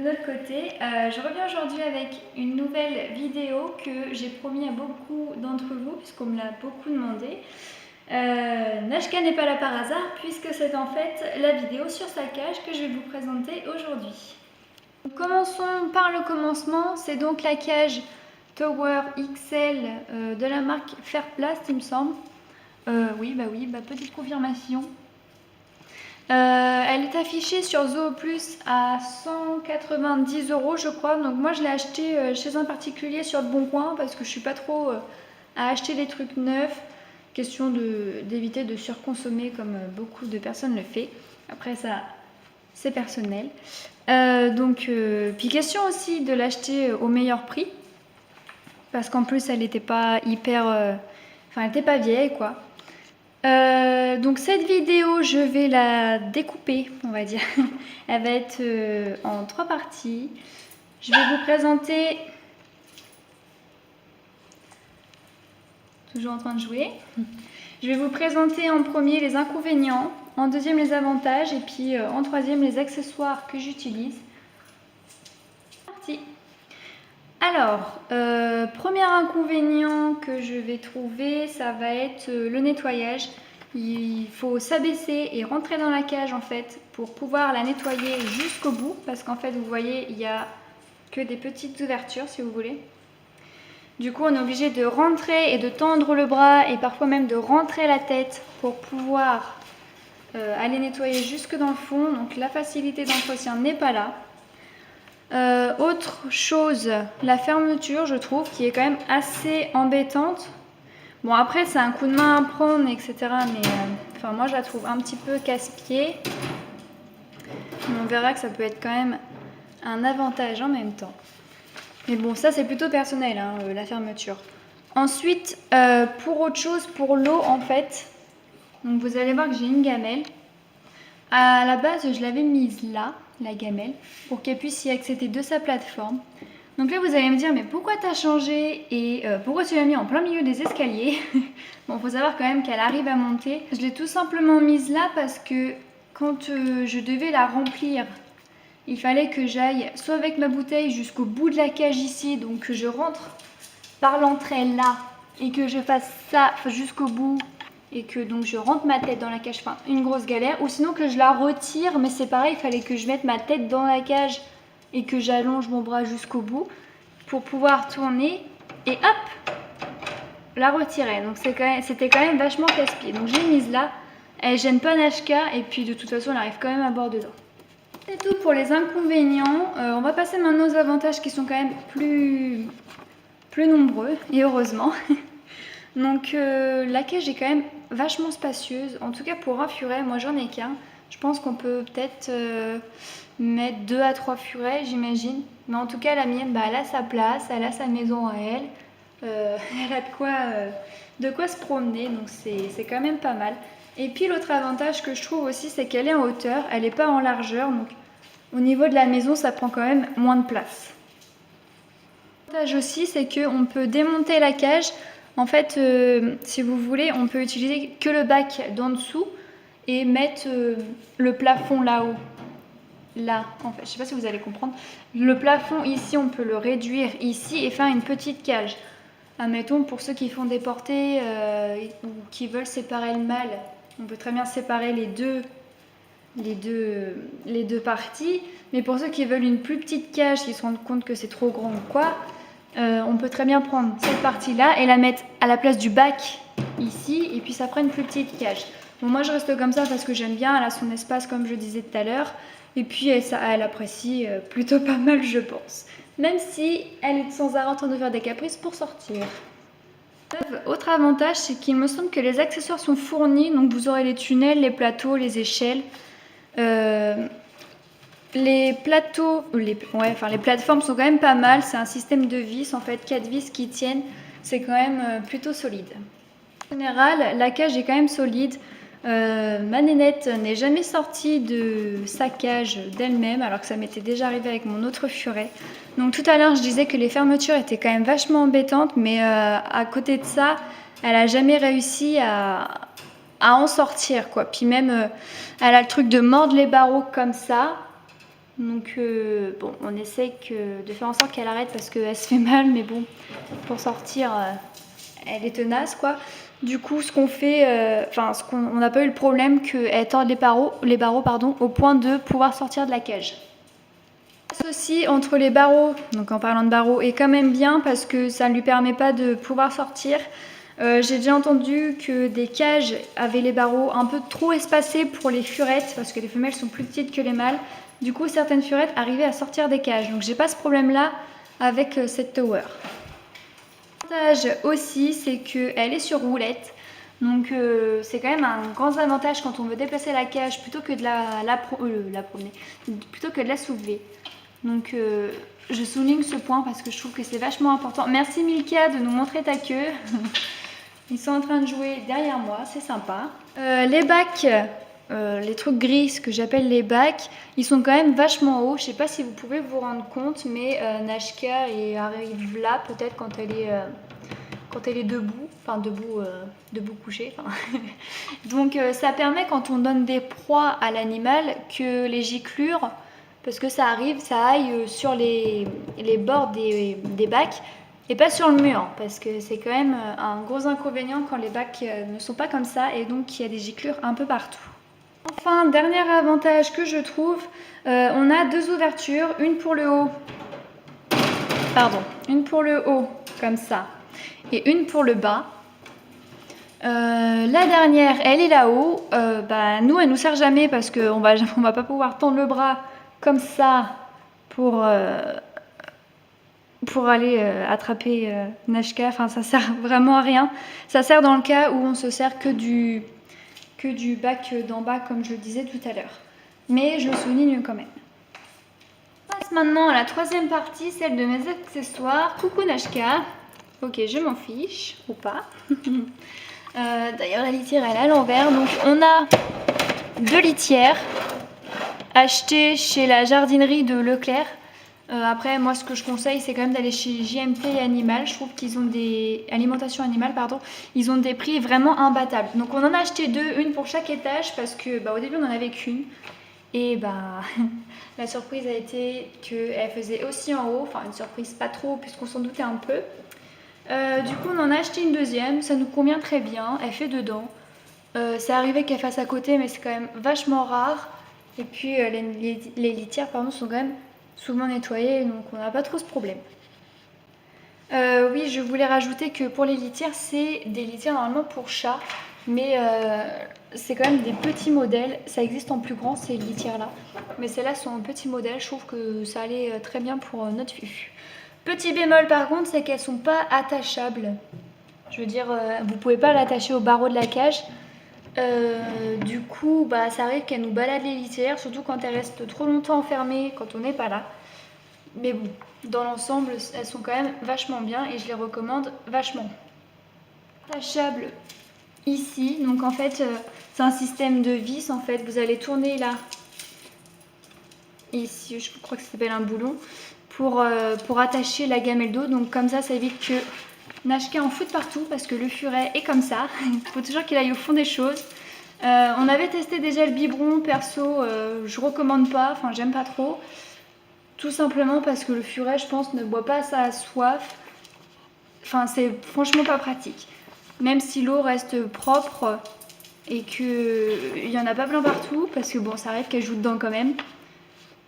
notre côté. Je reviens aujourd'hui avec une nouvelle vidéo que j'ai promis à beaucoup d'entre vous, puisqu'on me l'a beaucoup demandé. Nashka n'est pas là par hasard, puisque c'est en fait la vidéo sur sa cage que je vais vous présenter aujourd'hui. Commençons par le commencement, c'est donc la cage Tower XL de la marque Fairplast, il me semble. Oui, petite confirmation. Elle est affichée sur Zooplus à 190 € je crois, donc moi je l'ai acheté chez un particulier sur le Bon Coin parce que je suis pas trop à acheter des trucs neufs, question d'éviter de surconsommer comme beaucoup de personnes le font. Après ça c'est personnel, puis question aussi de l'acheter au meilleur prix parce qu'en plus elle n'était pas hyper, elle n'était pas vieille quoi. Donc cette vidéo je vais la découper, on va dire. Elle va être en 3 parties. Je vais vous présenter, toujours en train de jouer, je vais vous présenter en premier les inconvénients, en deuxième les avantages et puis en troisième les accessoires que j'utilise. Parti. Alors, premier inconvénient que je vais trouver, ça va être le nettoyage. Il faut s'abaisser et rentrer dans la cage en fait pour pouvoir la nettoyer jusqu'au bout parce qu'en fait vous voyez il n'y a que des petites ouvertures si vous voulez. Du coup on est obligé de rentrer et de tendre le bras et parfois même de rentrer la tête pour pouvoir aller nettoyer jusque dans le fond. Donc la facilité d'entretien n'est pas là. Autre chose, la fermeture je trouve qui est quand même assez embêtante. Bon après c'est un coup de main à prendre etc, mais moi je la trouve un petit peu casse-pied. Mais on verra que ça peut être quand même un avantage en même temps. Mais bon ça c'est plutôt personnel hein, la fermeture. Ensuite pour autre chose, pour l'eau en fait, donc vous allez voir que j'ai une gamelle. À la base je l'avais mise là, la gamelle, pour qu'elle puisse y accéder de sa plateforme. Donc là vous allez me dire mais pourquoi t'as changé et pourquoi tu l'as mis en plein milieu des escaliers? Bon, faut savoir quand même qu'elle arrive à monter. Je l'ai tout simplement mise là parce que quand je devais la remplir, il fallait que j'aille soit avec ma bouteille jusqu'au bout de la cage ici, donc que je rentre par l'entrée là et que je fasse ça jusqu'au bout et que donc je rentre ma tête dans la cage, enfin une grosse galère, ou sinon que je la retire, mais c'est pareil, il fallait que je mette ma tête dans la cage et que j'allonge mon bras jusqu'au bout pour pouvoir tourner et hop, la retirer. Donc c'était quand même vachement casse-pied. Donc j'ai mise là, elle gêne pas Nashka et puis de toute façon elle arrive quand même à boire dedans. C'est tout pour les inconvénients. On va passer maintenant aux avantages qui sont quand même plus nombreux et heureusement. Donc la cage est quand même vachement spacieuse, en tout cas pour un furet, moi j'en ai qu'un. Je pense qu'on peut peut-être mettre 2 à 3 furets j'imagine. Mais en tout cas la mienne, elle a sa place, elle a sa maison à elle. Elle a de quoi se promener, donc c'est quand même pas mal. Et puis l'autre avantage que je trouve aussi, c'est qu'elle est en hauteur, elle n'est pas en largeur, donc au niveau de la maison ça prend quand même moins de place. L'avantage aussi c'est qu'on peut démonter la cage. En fait, si vous voulez, on peut utiliser que le bac d'en dessous et mettre le plafond là-haut. Là, en fait, je ne sais pas si vous allez comprendre. Le plafond ici, on peut le réduire ici et faire une petite cage. Admettons, pour ceux qui font des portées ou qui veulent séparer le mâle, on peut très bien séparer les deux parties. Mais pour ceux qui veulent une plus petite cage, qui se rendent compte que c'est trop grand ou quoi, on peut très bien prendre cette partie-là et la mettre à la place du bac ici, et puis ça fera une plus petite cage. Bon, moi je reste comme ça parce que j'aime bien, elle a son espace comme je disais tout à l'heure, et puis elle apprécie plutôt pas mal je pense. Même si elle est sans arrêt en train de faire des caprices pour sortir. Autre avantage, c'est qu'il me semble que les accessoires sont fournis, donc vous aurez les tunnels, les plateaux, les échelles. Les plateformes sont quand même pas mal, c'est un système de vis, en fait 4 vis qui tiennent, c'est quand même plutôt solide. En général, la cage est quand même solide, ma nénette n'est jamais sortie de sa cage d'elle-même, alors que ça m'était déjà arrivé avec mon autre furet. Donc tout à l'heure je disais que les fermetures étaient quand même vachement embêtantes, mais à côté de ça, elle a jamais réussi à en sortir quoi. Puis même, elle a le truc de mordre les barreaux comme ça. Donc bon, on essaye de faire en sorte qu'elle arrête parce qu'elle se fait mal, mais bon, pour sortir, elle est tenace quoi. Du coup, ce qu'on fait, on n'a pas eu le problème qu'elle torde les barreaux pardon, au point de pouvoir sortir de la cage. Ceci entre les barreaux, donc en parlant de barreaux, est quand même bien parce que ça ne lui permet pas de pouvoir sortir. J'ai déjà entendu que des cages avaient les barreaux un peu trop espacés pour les furettes parce que les femelles sont plus petites que les mâles. Du coup, certaines furettes arrivaient à sortir des cages. Donc, j'ai pas ce problème-là avec cette tower. L'avantage aussi, c'est qu'elle est sur roulette. Donc, c'est quand même un grand avantage quand on veut déplacer la cage plutôt que de la promener, plutôt que de la soulever. Donc, je souligne ce point parce que je trouve que c'est vachement important. Merci Milka de nous montrer ta queue. Ils sont en train de jouer derrière moi, c'est sympa. Les bacs, les trucs gris, ce que j'appelle les bacs, ils sont quand même vachement hauts. Je sais pas si vous pouvez vous rendre compte, mais Nashka arrive là peut-être quand elle est debout, enfin debout couchée. Donc ça permet quand on donne des proies à l'animal que les giclures, parce que ça aille sur les bords des bacs et pas sur le mur, parce que c'est quand même un gros inconvénient quand les bacs ne sont pas comme ça et donc il y a des giclures un peu partout. Enfin, dernier avantage que je trouve, on a deux ouvertures, une pour le haut, comme ça, et une pour le bas. La dernière, elle est là-haut. Nous, elle nous sert jamais parce qu'on va pas pouvoir tendre le bras comme ça pour aller attraper Nashka. Enfin, ça sert vraiment à rien. Ça sert dans le cas où on se sert que du bac d'en bas, comme je le disais tout à l'heure. Mais je le souligne quand même. On passe maintenant à la troisième partie, celle de mes accessoires. Coucou Nashka. Ok, je m'en fiche, ou pas. D'ailleurs, la litière, elle est à l'envers. Donc, on a deux litières achetées chez la jardinerie de Leclerc. Après, moi, ce que je conseille, c'est quand même d'aller chez JMT Animal. Je trouve qu'ils ont des... Alimentation animale, pardon. Ils ont des prix vraiment imbattables. Donc, on en a acheté deux, une pour chaque étage, parce que au début, on en avait qu'une. Et la surprise a été qu'elle faisait aussi en haut. Enfin, une surprise pas trop, puisqu'on s'en doutait un peu. Du coup, on en a acheté une deuxième. Ça nous convient très bien. Elle fait dedans. C'est arrivé qu'elle fasse à côté, mais c'est quand même vachement rare. Et puis, les litières, sont quand même souvent nettoyées, donc on n'a pas trop ce problème. Oui, je voulais rajouter que pour les litières, c'est des litières normalement pour chats, mais c'est quand même des petits modèles. Ça existe en plus grand, ces litières-là, mais celles-là sont en petit modèle. Je trouve que ça allait très bien pour notre Fufu. Petit bémol par contre, c'est qu'elles sont pas attachables. Je veux dire, vous pouvez pas l'attacher au barreau de la cage. Du coup, ça arrive qu'elle nous balade les litières, surtout quand elles restent trop longtemps enfermées, quand on n'est pas là. Mais bon, dans l'ensemble, elles sont quand même vachement bien et je les recommande vachement. Attachable ici, donc en fait, c'est un système de vis. En fait, vous allez tourner là, ici, je crois que ça s'appelle un boulon, pour attacher la gamelle d'eau. Donc comme ça évite que Nashka en foute partout parce que le furet est comme ça. Il faut toujours qu'il aille au fond des choses. On avait testé déjà le biberon, perso, je recommande pas, enfin j'aime pas trop. Tout simplement parce que le furet, je pense, ne boit pas sa soif. Enfin, c'est franchement pas pratique. Même si l'eau reste propre et qu'il n'y en a pas plein partout, parce que bon, ça arrive qu'elle joue dedans quand même.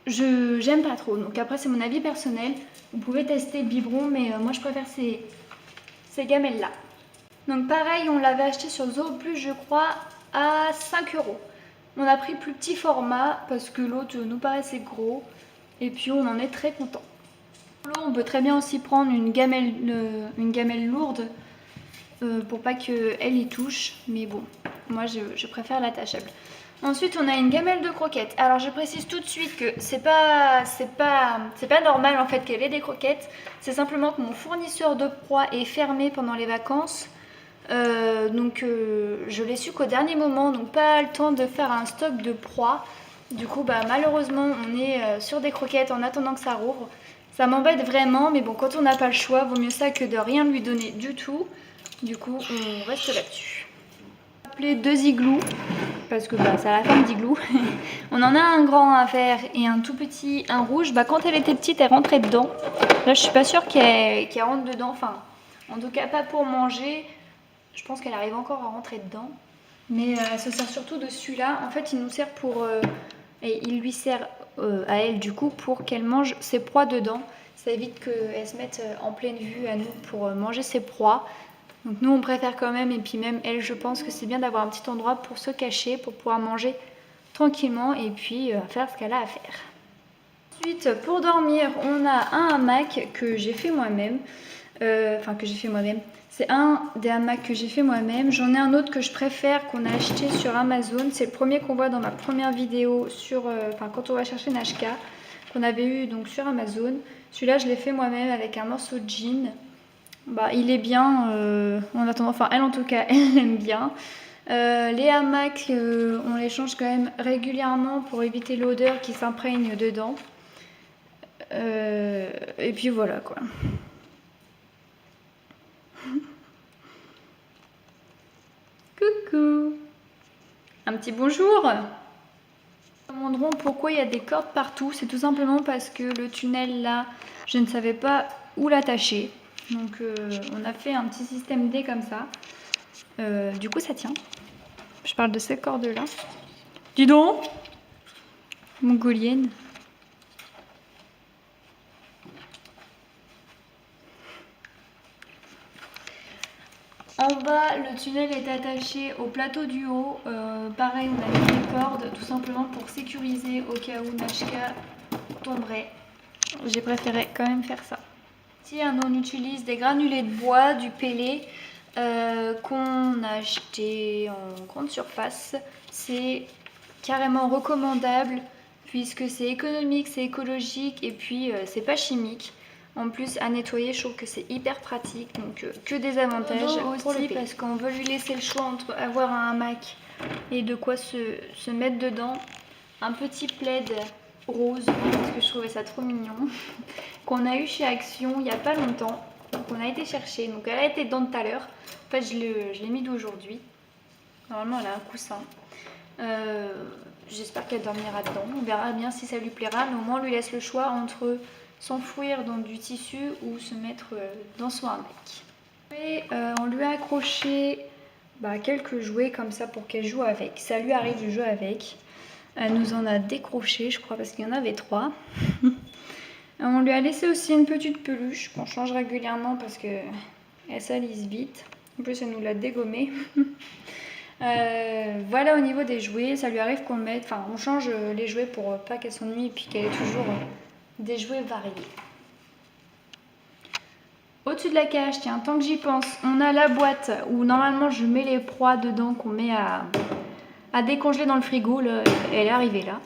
J'aime pas trop. Donc après, c'est mon avis personnel. Vous pouvez tester le biberon, mais moi, je préfère ces gamelles-là. Donc pareil, on l'avait acheté sur Zooplus, je crois, à 5 €. On a pris plus petit format parce que l'autre nous paraissait gros. Et puis on en est très content. On peut très bien aussi prendre une gamelle lourde pour pas qu'elle y touche. Mais bon, moi je préfère l'attachable. Ensuite, on a une gamelle de croquettes. Alors je précise tout de suite que c'est pas normal en fait qu'elle ait des croquettes. C'est simplement que mon fournisseur de proies est fermé pendant les vacances. Je l'ai su qu'au dernier moment, donc pas le temps de faire un stock de proies. Du coup, malheureusement, on est sur des croquettes en attendant que ça rouvre. Ça m'embête vraiment, mais bon, quand on n'a pas le choix, vaut mieux ça que de rien lui donner du tout. Du coup, on reste là-dessus. appeler 2 igloos. Parce que bah, ça a la forme d'igloo. On en a un grand à faire et un tout petit, un rouge. Bah, quand elle était petite, elle rentrait dedans. Là, je suis pas sûre qu'elle rentre dedans. Enfin, en tout cas, pas pour manger. Je pense qu'elle arrive encore à rentrer dedans. Mais elle se sert surtout de celui-là. En fait, il nous sert pour... et il lui sert à elle, du coup, pour qu'elle mange ses proies dedans. Ça évite qu'elle se mette en pleine vue à nous pour manger ses proies. Donc nous, on préfère quand même. Et puis même elle, je pense que c'est bien d'avoir un petit endroit pour se cacher, pour pouvoir manger tranquillement et puis faire ce qu'elle a à faire. Ensuite, pour dormir, on a un hamac que j'ai fait moi-même. C'est un des hamacs que j'ai fait moi-même. J'en ai un autre que je préfère, qu'on a acheté sur Amazon. C'est le premier qu'on voit dans ma première vidéo sur, quand on va chercher Nashka, qu'on avait eu donc sur Amazon. Celui-là, je l'ai fait moi-même avec un morceau de jean. Bah, il est bien en attendant. Enfin, elle en tout cas, elle aime bien. Les hamacs, on les change quand même régulièrement pour éviter l'odeur qui s'imprègne dedans. Et puis voilà quoi. Coucou. Un petit bonjour. Ils me demanderont pourquoi il y a des cordes partout. C'est tout simplement parce que le tunnel là, je ne savais pas où l'attacher. Donc on a fait un petit système D comme ça. Du coup ça tient. Je parle de ces cordes là. Dis donc, mongolienne. En bas, le tunnel est attaché au plateau du haut. Pareil, on a mis des cordes tout simplement pour sécuriser au cas où Nashka tomberait. J'ai préféré quand même faire ça. Ici, on utilise des granulés de bois, du pellets qu'on a acheté en grande surface. C'est carrément recommandable puisque c'est économique, c'est écologique et puis c'est pas chimique. En plus, à nettoyer, je trouve que c'est hyper pratique, donc que des avantages aussi parce qu'on veut lui laisser le choix entre avoir un hamac et de quoi se mettre dedans. Un petit plaid rose, parce que je trouvais ça trop mignon, qu'on a eu chez Action il n'y a pas longtemps, qu'on a été chercher. Donc elle a été dedans tout à l'heure. En fait, je l'ai mis d'aujourd'hui. Normalement, elle a un coussin. J'espère qu'elle dormira dedans. On verra bien si ça lui plaira, mais au moins on lui laisse le choix entre s'enfouir dans du tissu ou se mettre dans son hamac. Et on lui a accroché quelques jouets comme ça pour qu'elle joue avec. Ça lui arrive de jouer avec. Elle nous en a décroché, je crois, parce qu'il y en avait 3. On lui a laissé aussi une petite peluche qu'on change régulièrement parce qu'elle salisse vite. En plus, elle nous l'a dégommée. Voilà au niveau des jouets, ça lui arrive qu'on mette, on change les jouets pour pas qu'elle s'ennuie et puis qu'elle ait toujours des jouets variés. Au-dessus de la cage, tiens, tant que j'y pense, on a la boîte où normalement je mets les proies dedans qu'on met à décongeler dans le frigo. Là, elle est arrivée là.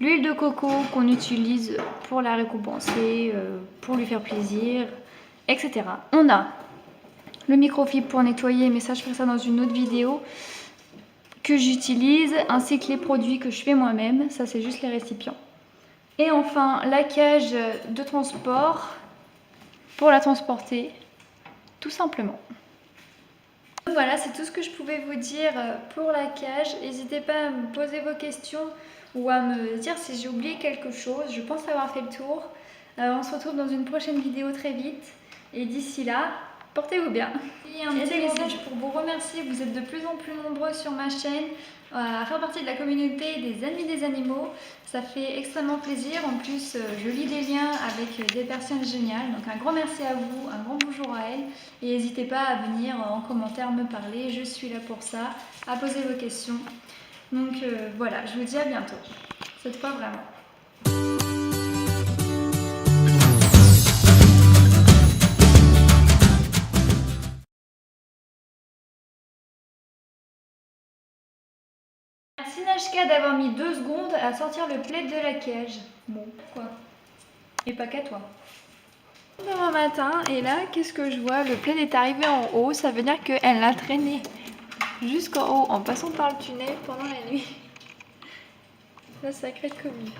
L'huile de coco qu'on utilise pour la récompenser, pour lui faire plaisir, etc. On a le microfibre pour nettoyer, mais ça je ferai ça dans une autre vidéo, que j'utilise, ainsi que les produits que je fais moi-même. Ça c'est juste les récipients. Et enfin la cage de transport pour la transporter tout simplement. Voilà, c'est tout ce que je pouvais vous dire pour la cage. N'hésitez pas à me poser vos questions ou à me dire si j'ai oublié quelque chose. Je pense avoir fait le tour. On se retrouve dans une prochaine vidéo très vite. Et d'ici là, portez-vous bien. Et un petit message pour vous remercier. Vous êtes de plus en plus nombreux sur ma chaîne à faire partie de la communauté des amis des animaux. Ça fait extrêmement plaisir. En plus, je lis des liens avec des personnes géniales. Donc un grand merci à vous, un grand bonjour à elles. Et n'hésitez pas à venir en commentaire me parler. Je suis là pour ça, à poser vos questions. Donc voilà, je vous dis à bientôt. Cette fois vraiment. Merci Nashka d'avoir mis 2 secondes à sortir le plaid de la cage. Bon, quoi. Et pas qu'à toi. Demain matin, et là, qu'est-ce que je vois? Le plaid est arrivé en haut, ça veut dire qu'elle l'a traîné jusqu'en haut en passant par le tunnel pendant la nuit. La sacrée comique.